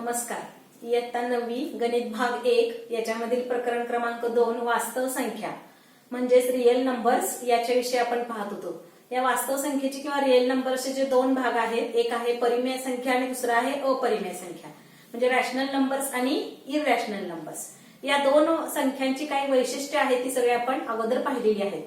नमस्कार. इयत्ता 9वी गणित भाग 1 याच्यामधील प्रकरण क्रमांक 2 वास्तव संख्या म्हणजेच रिअल नंबर्स याच्याविषयी आपण पाहत होतो. या वास्तव संख्येचे किंवा रिअल नंबर्सचे जे दोन भाग आहेत, एक आहे परिमेय संख्या आणि दुसरा आहे अपरिमेय संख्या, म्हणजे रॅशनल नंबर्स आणि इररॅशनल नंबर्स. या दोन संख्यांची काही वैशिष्ट्ये आहेत ती सगळी आपण अगोदर पाहिलेली आहेत.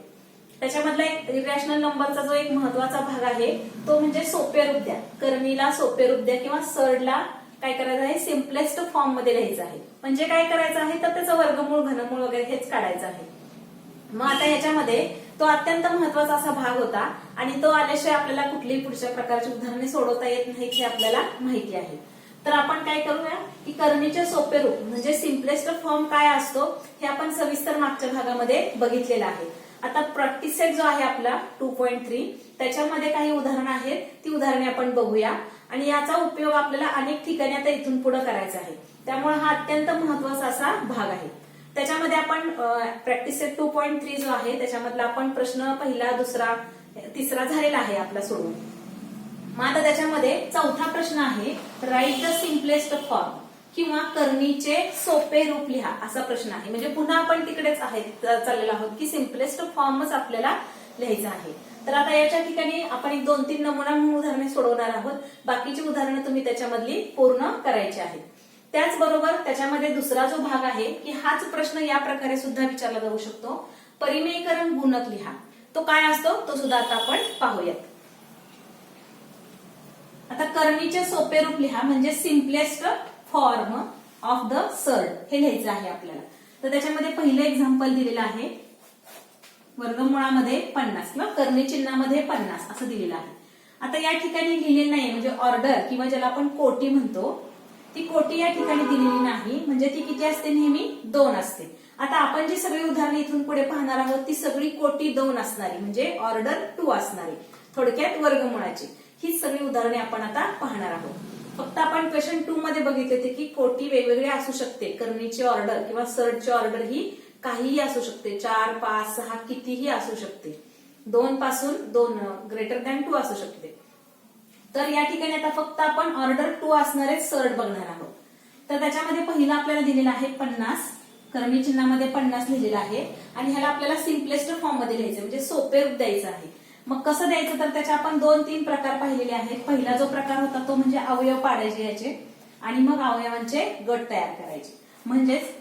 त्याच्यामधला एक इररॅशनल नंबरचा जो एक महत्वाचा भाग आहे तो म्हणजे सोपे रूप द्या. करणीला सोपे रूप द्या किंवा सरला काय करायचं आहे, सिम्पलेस्ट फॉर्म मध्ये लिहायचं आहे. म्हणजे काय करायचं आहे तर त्याचं वर्गमूळ घनमूळ वगैरे हेच काढायचं आहे. मग आता याच्यामध्ये तो अत्यंत महत्वाचा असा भाग होता आणि तो आल्याशिवाय आपल्याला कुठलीही पुढच्या प्रकारची उदाहरणे सोडवता येत नाहीत हे आपल्याला माहिती आहे. तर आपण काय करूया की करणीचे सोपे रूप म्हणजे सिम्पलेस्ट फॉर्म काय असतो हे आपण सविस्तर मागच्या भागामध्ये बघितलेलं आहे. आता प्रॅक्टिस सेट जो आहे आपला 2.3 त्याच्यामध्ये काही उदाहरणं आहेत, ती उदाहरणे आपण बघूया आणि याचा उपयोग आपल्याला अनेक ठिकाणी आता इथून पुढे करायचा आहे. त्यामुळे हा अत्यंत महत्वाचा असा भाग आहे. त्याच्यामध्ये आपण प्रॅक्टिस सेट 2.3 जो आहे त्याच्यामधला आपण प्रश्न पहिला, दुसरा, तिसरा झालेला आहे आपला सोडून. मग आता त्याच्यामध्ये चौथा प्रश्न आहे, राईट द सिम्पलेस्ट फॉर्म किंवा करणीचे सोपे रूप लिहा असा प्रश्न आहे. म्हणजे पुन्हा आपण तिकडेच चाललेलो आहोत की सिम्पलेस्ट फॉर्मच आपल्याला लिहायचा आहे. तर आता याच्या ठिकाणी आपण एक 2-3 नमुना म्हणून उदाहरणे सोडवणार आहोत. बाकीची उदाहरणं तुम्ही त्याच्यामधली पूर्ण करायची आहेत. त्याचबरोबर त्याच्यामध्ये दुसरा जो भाग आहे की हाच प्रश्न या प्रकारे सुद्धा विचारला जाऊ शकतो, परिमेयीकरण गुणक लिहा. तो काय असतो तो सुद्धा आता आपण पाहूयात. आता करणीचे सोपे रूप लिहा म्हणजे simplest form of the surd हे लिहायचं आहे आपल्याला. तर त्याच्यामध्ये पहिलं एक्झाम्पल दिलेलं आहे, वर्गमुळामध्ये 50 किंवा करणी चिन्हामध्ये 50 असं दिलेलं आहे. आता या ठिकाणी लिहिलेलं नाही म्हणजे ऑर्डर किंवा ज्याला आपण कोटी म्हणतो ती कोटी या ठिकाणी दिलेली नाही, म्हणजे ती किती असते, नेहमी 2 असते. आता आपण जी सगळी उदाहरणे इथून पुढे पाहणार आहोत ती सगळी कोटी 2 असणारी म्हणजे ऑर्डर 2 असणारी, थोडक्यात वर्गमुळाची ही सगळी उदाहरणे आपण आता पाहणार आहोत. फक्त आपण क्वेश्चन 2 मध्ये बघितले होते की कोटी वेगवेगळी असू शकते. करणीची ऑर्डर किंवा सर्डची ऑर्डर ही काहीही असू शकते, 4, 5, 6 कितीही असू शकते. 2 पासून 2 ग्रेटर दॅन 2 असू शकते. तर या ठिकाणी आता फक्त आपण ऑर्डर 2 असणारे सर्ड बघणार आहोत. तर त्याच्यामध्ये पहिला आपल्याला दिलेला आहे 50, करणी चिन्हामध्ये 50 लिहिलेला आहे आणि ह्याला आपल्याला सिम्पलेस्ट फॉर्म मध्ये लिहायचं म्हणजे सोपे रूप द्यायचं आहे. मग कसं द्यायचं तर त्याचे आपण 2-3 प्रकार पाहिलेले आहेत. पहिला जो प्रकार होता तो म्हणजे अवयव पाडायचे याचे आणि मग अवयवांचे गट तयार करायचे. म्हणजेच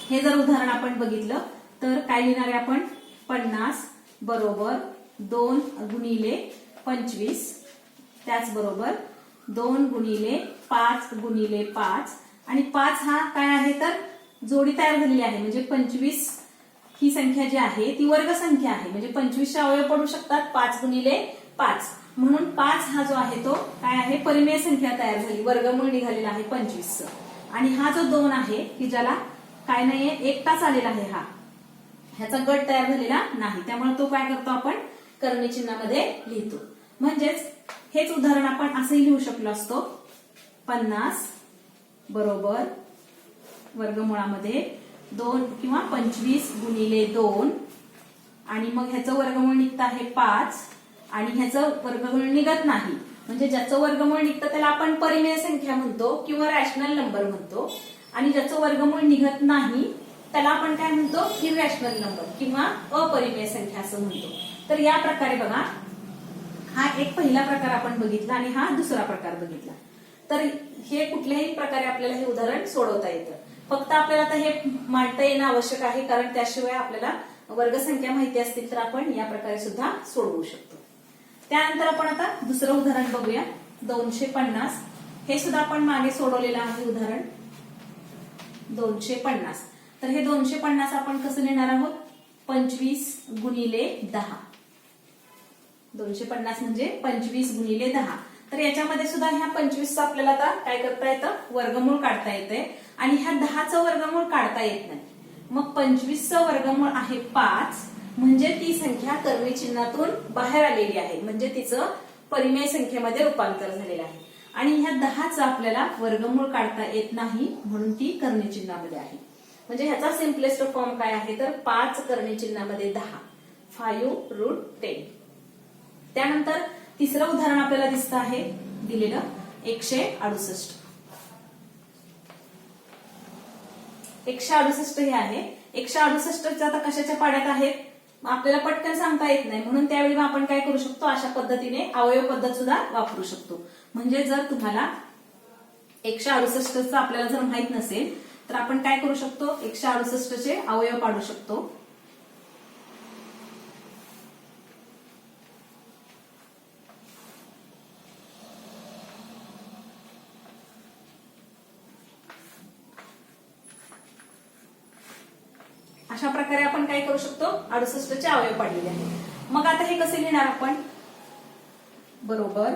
हे जर उदाहरण आपण बघितलं तर काय लिहिणार आहे आपण, 50 बरोबर 2 गुणिले 25, त्याचबरोबर 2 गुणिले 5 गुणिले 5 आणि 5 हा काय आहे तर जोडी तयार झालेली आहे. म्हणजे 25 ही संख्या जी आहे ती वर्ग संख्या आहे म्हणजे 25 चे अवयव पडू शकतात 5 गुणिले 5, म्हणून 5 हा जो आहे तो काय आहे, परिमेय संख्या तयार झाली, वर्गमूळ निघालेला आहे 25चं. आणि हा जो 2 आहे की ज्याला काय नाहीये, एकटाच आलेला आहे, हा ह्याचा गट तयार झालेला नाही, त्यामुळे तो काय करतो आपण करणी चिन्हामध्ये लिहितो. म्हणजेच हेच उदाहरण आपण असंही लिहू शकलो असतो, 50 बरोबर वर्गमुळामध्ये 2 किंवा 25 गुणिले 2 आणि मग ह्याचं वर्गमूळ निघतं आहे 5 आणि ह्याचं वर्गमूळ निघत नाही, म्हणजे ज्याचं वर्गमूळ निघतं त्याला आपण परिमेय संख्या म्हणतो किंवा रॅशनल नंबर म्हणतो आणि ज्याचं वर्गमूळ निघत नाही त्याला आपण काय म्हणतो, इररॅशनल नंबर किंवा अपरिमेय संख्या असं म्हणतो. तर या प्रकारे बघा, हा एक पहिला प्रकार आपण बघितला आणि हा दुसरा प्रकार बघितला. तर हे कुठल्याही प्रकारे आपल्याला हे उदाहरण सोडवता येतं. फक्त आपल्याला आता हे मांडता येणं आवश्यक आहे, कारण त्याशिवाय आपल्याला वर्गसंख्या माहिती असतील तर आपण या प्रकारे सुद्धा सोडवू शकतो. त्यानंतर आपण आता दुसरं उदाहरण बघूया, 250. हे सुद्धा आपण मागे सोडवलेलं आहे उदाहरण 250. तर हे 250 आपण कसं लिहिणार आहोत, 25 गुणिले 10. 250 म्हणजे 25 गुणिले 10. तर याच्यामध्ये सुद्धा ह्या 25चं आपल्याला आता काय करता येतं, वर्गमूळ काढता येते आणि ह्या 10चं वर्गमूळ काढता येत नाही. मग 25चं वर्गमूळ आहे 5, म्हणजे ती संख्या करणी चिन्हातून बाहेर आलेली आहे, म्हणजे तिचं परिमेय संख्येमध्ये रूपांतर झालेलं आहे. आणि ह्या 10चं आपल्याला वर्गमूळ काढता येत नाही म्हणून ती करणी चिन्हामध्ये आहे. म्हणजे ह्याचा सिम्पलेस्ट फॉर्म काय आहे तर 5 करणी चिन्हामध्ये 10, 5√10. त्यानंतर तिसरं उदाहरण आपल्याला दिसतं आहे दिलेलं 168. 168 हे आहे. 168 आता कशाच्या पाड्यात आहेत आपल्याला पटकन सांगता येत नाही, म्हणून त्यावेळी आपण काय करू शकतो, अशा पद्धतीने अवयव पद्धत सुद्धा वापरू शकतो. म्हणजे जर तुम्हाला 168 आपल्याला जर माहित नसेल तर आपण काय करू शकतो, 168 चे अवयव काढू शकतो. अशा प्रकारे आपण काय करू शकतो, 68 चे अवयव पाडलेले आहेत. मग आता हे कसे लिहिणार आपण, बरोबर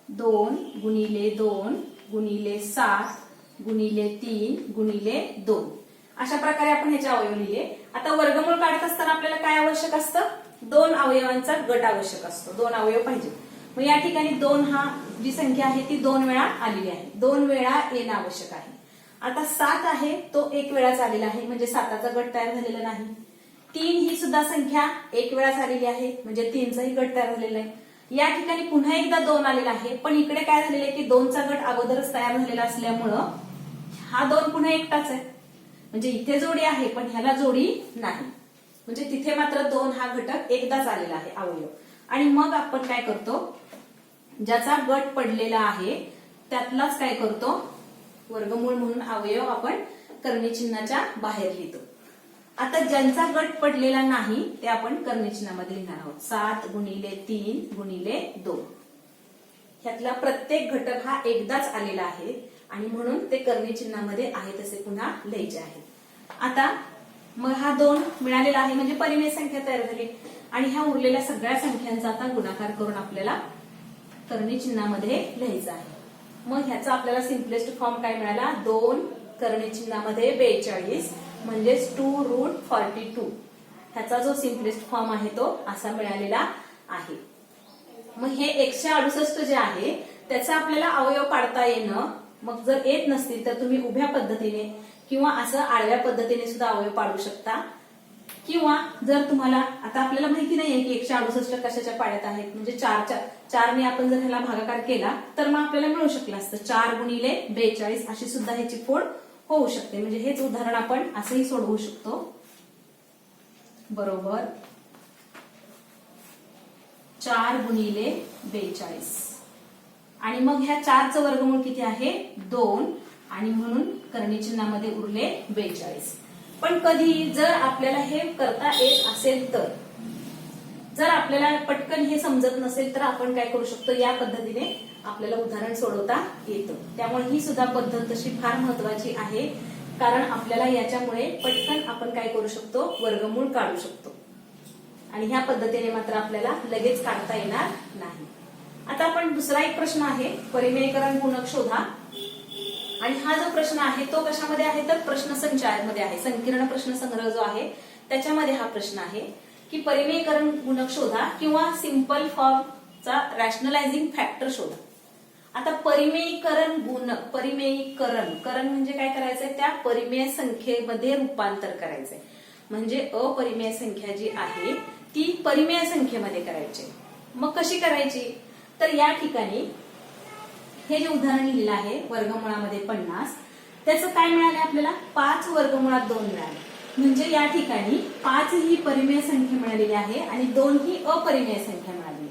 2 गुणिले 2 गुणिले 7 गुणिले 3 गुणिले 2 अशा प्रकारे आपण ह्याचे अवयव लिहिले. आता वर्गमूळ काढत असताना आपल्याला काय आवश्यक असतं, 2 अवयवांचा गट आवश्यक असतो, 2 अवयव पाहिजे. मग या ठिकाणी 2 हा जी संख्या आहे ती 2 वेळा आलेली आहे, 2 वेळा येणं आवश्यक आहे. आता 7 आहे तो 1 वेळाच आलेला आहे, म्हणजे 7चा गट तयार झालेला नाही. 3 ही सुद्धा संख्या 1 वेळाच आलेली आहे, म्हणजे 3चाही गट तयार झालेला आहे. या ठिकाणी पुन्हा एकदा 2 आलेला आहे, पण इकडे काय झालेलं आहे की 2चा गट अगोदरच तयार झालेला असल्यामुळं हा 2 पुन्हा एकटाच आहे, म्हणजे इथे जोडी आहे पण ह्याला जोडी नाही, म्हणजे तिथे मात्र 2 हा घटक एकदाच आलेला आहे अवयव. आणि मग आपण काय करतो, ज्याचा गट पडलेला आहे त्यातलाच काय करतो, वर्गमूळ म्हणून अवयव आपण करणी चिन्हाच्या बाहेर लिहितो. आता ज्यांचा गट पडलेला नाही ते आपण करणी चिन्हामध्ये लिहिणार आहोत. 7 गुणिले 3 गुणिले 2 ह्यातला प्रत्येक घटक हा एकदाच आलेला आहे आणि म्हणून ते करणी चिन्हामध्ये आहे तसे पुन्हा लिहायचे आहे. आता मग हा 2 मिळालेला आहे, म्हणजे परिमेय संख्या तयार झाली. आणि ह्या उरलेल्या सगळ्या संख्यांचा आता गुणाकार करून आपल्याला करणी चिन्हामध्ये लिहायचं आहे. मग ह्याचा आपल्याला सिम्पलेस्ट फॉर्म काय मिळाला, 2 करणी चिन्हामध्ये 42 म्हणजेच 2√42 ह्याचा जो सिम्पलेस्ट फॉर्म आहे तो असा मिळालेला आहे. मग हे 168 जे आहे त्याचा आपल्याला अवयव पाडता येणं, मग जर येत नसतील तर तुम्ही उभ्या पद्धतीने किंवा असं आडव्या पद्धतीने सुद्धा अवयव पाडू शकता. किंवा जर तुम्हाला आता आपल्याला माहिती नाहीये की 168 कशाच्या पाड्यात आहेत, म्हणजे 4ने आपण जर ह्याला भागाकार केला तर मग आपल्याला मिळू शकलं असतं 4 गुणिले 42 अशी सुद्धा ह्याची फोड होऊ शकते. म्हणजे हेच उदाहरण आपण असंही सोडवू शकतो. बरोबर 4 गुणिले 42 आणि मग ह्या 4चं वर्गमूळ किती आहे, 2 आणि म्हणून करणी चिन्हामध्ये उरले 42. पण कधी जर आपल्याला हे करता येत असेल तर, जर आपल्याला पटकन हे समजत नसेल तर आपण काय करू शकतो, या पद्धतीने आपल्याला उदाहरण सोडवता येतं. त्यामुळे ही सुद्धा पद्धत तशी फार महत्वाची आहे, कारण आपल्याला याच्यामुळे पटकन आपण काय करू शकतो, वर्गमूळ काढू शकतो. आणि ह्या पद्धतीने मात्र आपल्याला लगेच काढता येणार नाही. आता आपण दुसरा एक प्रश्न आहे, परिमेयकरण गुणक शोधा. आणि हा जो प्रश्न आहे तो कशामध्ये आहे तर प्रश्नसंचामध्ये आहे. संकीर्ण प्रश्नसंग्रह जो आहे त्याच्यामध्ये हा प्रश्न आहे की परिमेयकरण गुणक शोधा किंवा सिंपल फॉर्मचा रॅशनलायझिंग फॅक्टर शोधा. आता परिमेयीकरण गुणक, परिमेयीकरण म्हणजे काय करायचंय, त्या परिमेय संख्येमध्ये रूपांतर करायचंय. म्हणजे अपरिमेय संख्या जी आहे ती परिमेय संख्येमध्ये करायची. मग कशी करायची, तर या ठिकाणी हे जे उदाहरण लिहिलेलं आहे वर्गमुळामध्ये 50, त्याचं काय मिळालं आपल्याला, 5 वर्गमुळात 2 मिळाले. म्हणजे या ठिकाणी 5 ही परिमेय संख्या मिळालेली आहे आणि 2 ही अपरिमेय संख्या मिळालेली.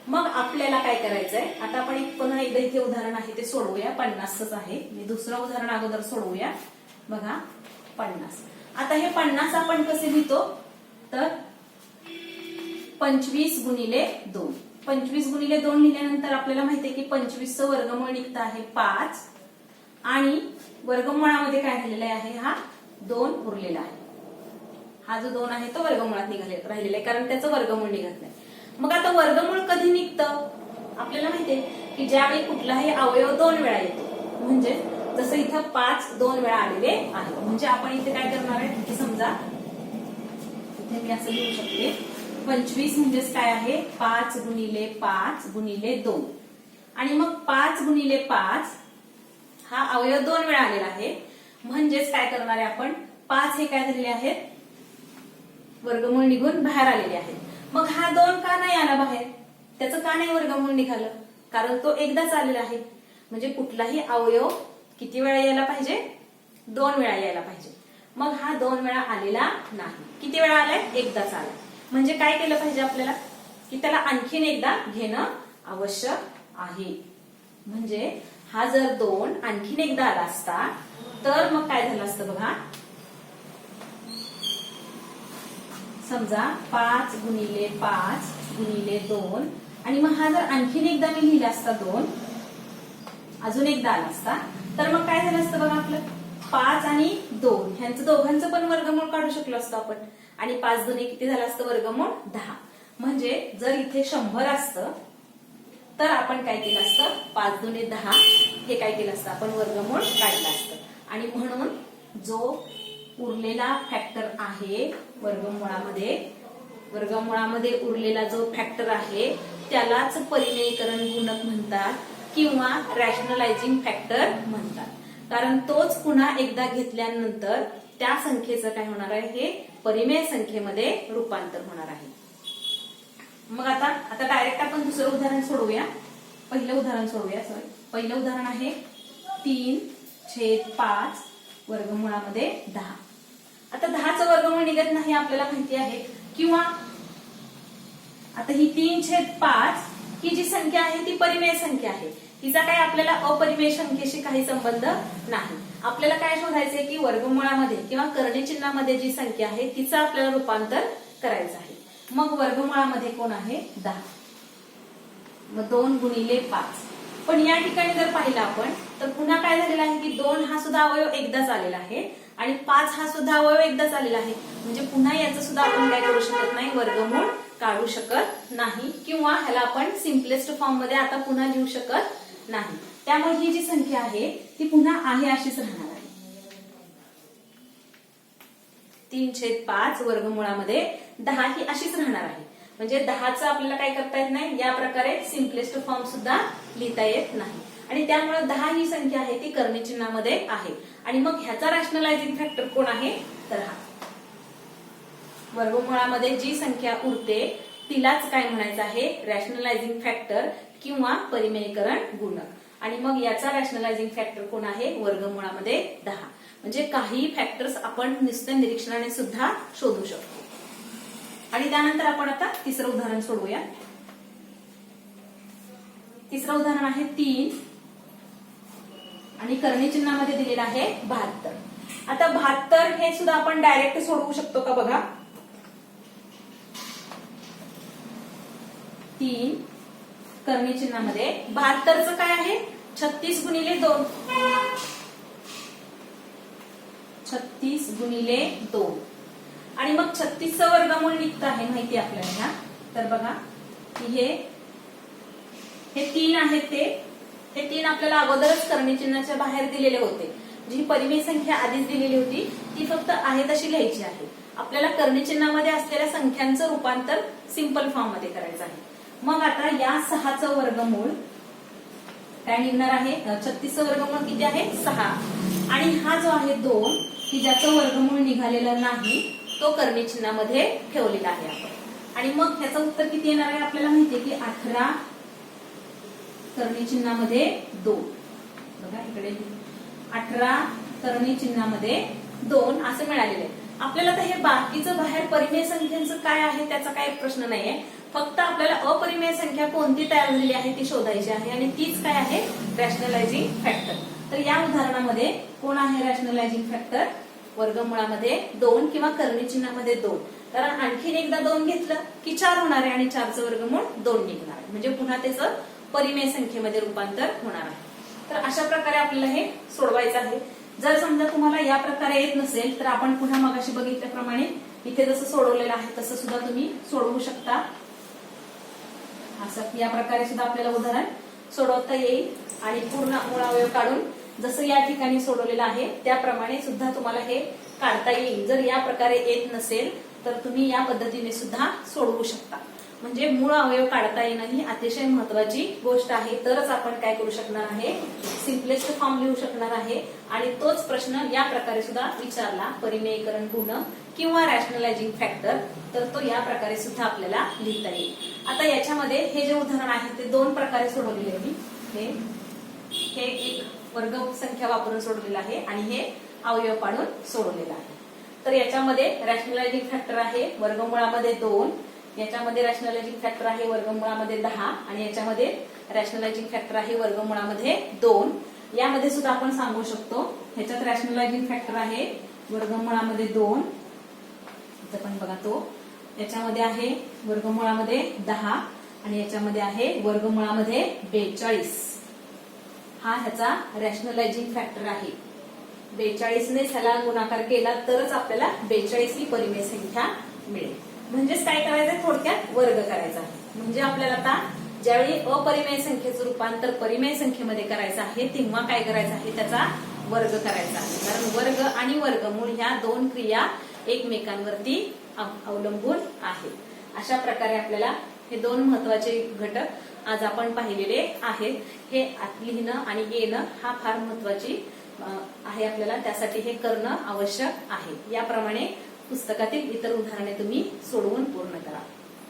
मग आपल्याला काय करायचंय, आता आपण पुन्हा एकदा इथे उदाहरण आहे ते सोडवूया. 50च आहे, मी दुसरं उदाहरण अगोदर सोडवूया. बघा 50. आता हे 50 आपण कसे लिहितो, तर 25 गुणिले 2. 25 गुणिले 2 लिहिल्यानंतर आपल्याला माहितीये की 25चं वर्गमूळ निघतं आहे 5 आणि वर्गमुळामध्ये काय झालेलं आहे, हा 2 उरलेला आहे. हा जो 2 आहे तो वर्गमुळात राहिलेला आहे, कारण त्याचं वर्गमूळ निघत नाही. मग आता वर्गमूळ कधी निघतं, आपल्याला माहितीये की ज्यावेळी कुठलाही अवयव 2 वेळा येतो. म्हणजे जसं इथं 5 2 वेळा आलेले आहे, म्हणजे आपण इथे काय करणार आहे की समजा इथे मी असं लिहू शकते, 25 म्हणजेच काय आहे, 5 गुणिले 5 गुणिले 2 आणि मग 5 गुणिले 5 हा अवयव 2 वेळा आलेला आहे. म्हणजेच काय करणार आहे आपण, 5 हे काय झालेले आहेत, वर्गमूळ निघून बाहेर आलेले आहेत. मग हा 2 का नाही आला बाहेर, त्याचं का नाही वर्गमूळ निघालं, कारण तो एकदाच आलेला आहे. म्हणजे कुठलाही अवयव किती वेळा यायला पाहिजे, 2 वेळा यायला पाहिजे. मग हा 2 वेळा आलेला नाही. किती वेळा आलाय? एकदाच आलाय. म्हणजे काय केलं पाहिजे आपल्याला की त्याला आणखीन एकदा घेणं आवश्यक आहे. म्हणजे हा जर 2 आणखीन एकदा आला असता तर मग काय झालं असतं बघा. समजा 5 गुणिले 5 गुणिले 2 आणि मग हा जर आणखीन एकदा मी लिहिला असता 2 अजून एकदा आला असता तर मग काय झालं असतं बघा. आपलं 5 आणि 2 ह्यांचं दोघांचं पण वर्गमूळ काढू शकलो असतो आपण. आणि 5 दुने किती झालं असतं? वर्गमूळ 10. म्हणजे जर इथे 100 असतं तर आपण काय केलं असतं? 5 दुने 10 हे काय केलं असतं? आपण वर्गमूळ काढलं असतं. आणि म्हणून जो उरलेला फॅक्टर आहे वर्गमुळामध्ये उरलेला जो फॅक्टर आहे त्यालाच परिमेयीकरण गुणक म्हणतात किंवा रॅशनलायझिंग फॅक्टर म्हणतात. कारण तोच पुन्हा एकदा घेतल्यानंतर त्या संख्येचं काय होणार आहे? हे परिमेय संख्येमध्ये रूपांतर होणार आहे. मग आता डायरेक्ट आपण दुसरं उदाहरण सोडवूया. पहिलं उदाहरण आहे 3/5 वर्गमुळामध्ये 10. आता 10चं वर्गमूळ निघत नाही आपल्याला माहिती आहे. किंवा आता ही 3/5 ही जी संख्या आहे ती परिमेय संख्या आहे. तिचा काय आपल्याला अपरिमेय संख्येशी काही संबंध नाही. आपल्याला काय शोधायचंय की वर्गमुळामध्ये किंवा करणी चिन्हामध्ये जी संख्या आहे तिचं आपल्याला रूपांतर करायचं आहे. मग वर्गमुळामध्ये कोण आहे? 10. मग 2 गुणिले 5. पण या ठिकाणी जर पाहिलं आपण तर पुन्हा काय झालेलं आहे की 2 हा सुद्धा अवयव एकदाच आलेला आहे आणि 5 हा सुद्धा अवयव एकदाच आलेला आहे. म्हणजे पुन्हा याचं सुद्धा आपण काय करू शकत नाही? वर्गमूळ काढू शकत नाही किंवा ह्याला आपण सिम्पलेस्ट फॉर्म मध्ये आता पुन्हा लिहू शकत नाही. त्यामुळे ही जी संख्या आहे ती पुन्हा आहे अशीच राहणार आहे. 3/5 वर्गमुळामध्ये 10 ही अशीच राहणार आहे. म्हणजे 10चं आपल्याला काय करता येत नाही? या प्रकारे सिम्पलेस्ट फॉर्म सुद्धा लिहिता येत नाही. आणि त्यामुळे 10 ही संख्या आहे ती करणी चिन्हामध्ये आहे. आणि मग ह्याचा रॅशनलायझिंग फॅक्टर कोण आहे? तर हा वर्गमुळामध्ये जी संख्या उरते तिलाच काय म्हणायचं आहे? रॅशनलायझिंग फॅक्टर किंवा परिमेयीकरण गुणक. आणि मग याचा रॅशनलायझिंग फॅक्टर कोण आहे? वर्गमुळामध्ये 10. म्हणजे काही फॅक्टर्स आपण नुसत्या निरीक्षणाने सुद्धा शोधू शकतो. आणि त्यानंतर आपण आता तिसरं उदाहरण सोडवूया. तिसरं उदाहरण आहे 3 आणि करणी चिन्हामध्ये दिलेलं आहे 72. आता 72 हे सुद्धा आपण डायरेक्ट सोडवू शकतो का बघा. 3 करणी चिन्हामध्ये 72चं काय आहे? 36 गुणिले 2. 36 गुणिले 2. आणि मग 36चं वर्गमूळ निघतं आहे माहिती आपल्याला ह्या. तर बघा की हे 3 आहेत हे 3 आपल्याला अगोदरच करणी चिन्हाच्या बाहेर दिलेले होते. जी परिमेय संख्या आधीच दिलेली होती ती फक्त आहे तशी लिहायची आहे. आपल्याला करणी चिन्हामध्ये असलेल्या संख्यांचं रूपांतर सिंपल फॉर्म मध्ये करायचं आहे. मग आता या 6चं वर्गमूळ काय निघणार आहे? 36चं वर्गमूळ किती आहे? 6. आणि हा जो आहे 2 की ज्याचं वर्गमूळ निघालेलं नाही तो करणी चिन्हामध्ये ठेवलेला आहे आपण. आणि मग ह्याचं उत्तर किती येणार आहे? आपल्याला माहितीये की 18 करणी चिन्हामध्ये 2. बघा इकडे 18 करणी चिन्हामध्ये 2 असं मिळालेलं आहे. आपल्याला तर हे बाकीचं बाहेर परिमेय संख्यांचं काय आहे त्याचा काही प्रश्न नाहीये. फक्त आपल्याला अपरिमेय संख्या कोणती तयार झालेली आहे ती शोधायची आहे आणि तीच काय आहे? Rationalising factor. तर या उदाहरणामध्ये कोण आहे रॅशनलायझिंग फॅक्टर? वर्गमुळामध्ये 2 किंवा करणी चिन्हामध्ये 2. कारण आणखीन एकदा 2 घेतलं की 4 होणार आहे आणि 4चं वर्गमूळ 2 निघणार आहे. म्हणजे पुन्हा त्याचं परिमेय संख्येमध्ये रूपांतर होणार आहे. तर अशा प्रकारे आपल्याला हे सोडवायचं आहे. जर समजा तुम्हाला या प्रकारे येत नसेल तर आपण पुन्हा मगाशी बघितल्याप्रमाणे इथे जसं सोडवलेलं आहे तसं सुद्धा तुम्ही सोडवू शकता. असं या प्रकारे सुद्धा आपल्याला उदाहरण सोडवता येईल. आणि पूर्ण मुळावयव काढून जसं या ठिकाणी सोडवलेलं आहे त्याप्रमाणे सुद्धा तुम्हाला हे काढता येईल. जर या प्रकारे येत नसेल तर तुम्ही या पद्धतीने सुद्धा सोडवू शकता. म्हणजे मूळ अवयव काढता येणं ही अतिशय महत्वाची गोष्ट आहे. तरच आपण काय करू शकणार आहे? सिम्पलेस्ट फॉर्म लिहू शकणार आहे. आणि तोच प्रश्न या प्रकारे सुद्धा विचारला परिमेयीकरण गुणक किंवा रॅशनलायझिंग फॅक्टर तर तो या प्रकारे सुद्धा आपल्याला लिहिता येईल. आता याच्यामध्ये हे जे उदाहरण आहे ते 2 प्रकारे सोडवलेले मी. हे एक वर्ग संख्या वापरून सोडवलेलं आहे आणि हे अवयव पाडून सोडवलेला आहे. तर याच्यामध्ये रॅशनलायझिंग फॅक्टर आहे वर्गमुळामध्ये 2, याच्यामध्ये रॅशनलायझिंग फॅक्टर आहे वर्गमुळामध्ये 10 आणि याच्यामध्ये रॅशनलायझिंग फॅक्टर आहे वर्गमुळामध्ये 2. यामध्ये सुद्धा आपण सांगू शकतो ह्याच्यात रॅशनलायझिंग फॅक्टर आहे वर्गमुळामध्ये 2, इथं पण बघा तो, याच्यामध्ये आहे वर्गमुळामध्ये 10 आणि याच्यामध्ये आहे वर्गमुळामध्ये 42. हा ह्याचा रॅशनलायझिंग फॅक्टर आहे. 42 ने ह्याला गुणाकार केला तरच आपल्याला 42 ही परिमेय संख्या मिळेल. म्हणजेच काय करायचंय, थोडक्यात वर्ग करायचा आहे. म्हणजे आपल्याला आता ज्यावेळी अपरिमेय संख्येचं रूपांतर परिमेय संख्येमध्ये करायचं आहे तेव्हा काय करायचं आहे, त्याचा वर्ग करायचा आहे. कारण वर्ग आणि वर्गमूळ ह्या दोन क्रिया एकमेकांवरती अवलंबून आहेत. अशा प्रकारे आपल्याला हे दोन महत्वाचे घटक आज आपण पाहिलेले आहेत. हे लिहिणं आणि येणं हा फार महत्वाची आहे आपल्याला, त्यासाठी हे करणं आवश्यक आहे. याप्रमाणे पुस्तकातील इतर उदाहरणे तुम्ही सोडवून पूर्ण करा.